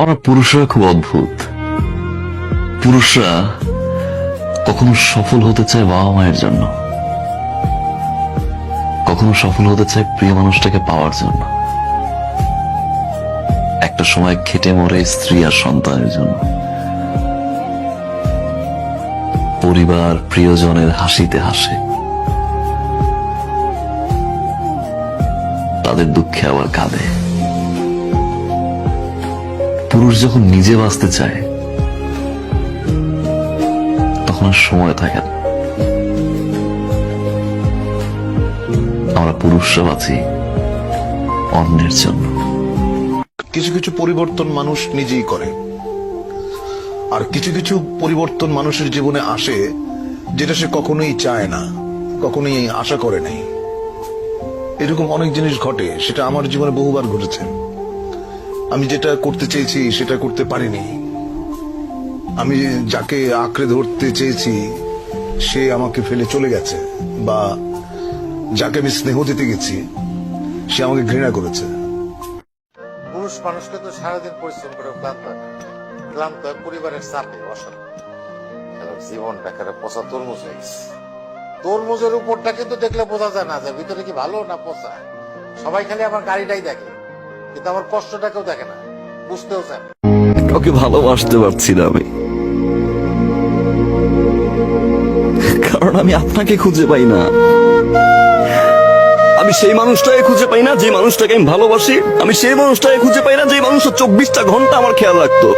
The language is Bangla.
আমরা পুরুষরা খুব অদ্ভুত। পুরুষরা কখনো সফল হতে চায় বাবা মায়ের জন্য, কখনো সফল হতে চায় প্রিয় মানুষটাকে পাওয়ার জন্য, একটা সময় খেটে মরে স্ত্রী আর সন্তানের জন্য, পরিবার প্রিয়জনের হাসিতে হাসে, তাদের দুঃখে আবার কাঁদে। পুরুষ যখন নিজে বাঁচতে চায় তখন আর সময় থাকে না। আমরা পুরুষরা বাঁচি অন্যের জন্য। কিছু কিছু পরিবর্তন মানুষ নিজেই করে, আর কিছু কিছু পরিবর্তন মানুষের জীবনে আসে যেটা সে কখনোই চায় না, কখনোই আশা করে নাই। এরকম অনেক জিনিস ঘটে, সেটা আমার জীবনে বহুবার ঘটেছে। আমি যেটা করতে চেয়েছি সেটা করতে পারিনি। আমি যাকে আঁকড়ে ধরতে চেয়েছি সে আমাকে ফেলে চলে গেছে, বা যাকে আমি স্নেহ দিতে গেছি সে আমাকে ঘৃণা করেছে। পুরুষ মানুষকে তো সারাদিন পরিশ্রম করে ক্লান্ত হয় পরিবারের চাপে অশান্তি। জীবনটা করে পচা তরমুজ হয়ে গেছে। তরমুজের উপরটা কিন্তু দেখলে বোঝা যায় না যে ভিতরে কি ভালো না পচা। সবাই খালি আমার গাড়িটাই দেখে, কিন্তু আমার কষ্টটা কেউ দেখে না, বুঝতেও চায় না। কাউকে ভালোবাসতে পারছি না আমি, কারণ আমি আপনাকে খুঁজে পাই না। আমি সেই মানুষটাকে খুঁজে পাই না যে মানুষটাকে আমি ভালোবাসি। আমি সেই মানুষটাকে খুঁজে পাই না যে মানুষটা 24টা ঘন্টা আমার খেয়াল রাখতো।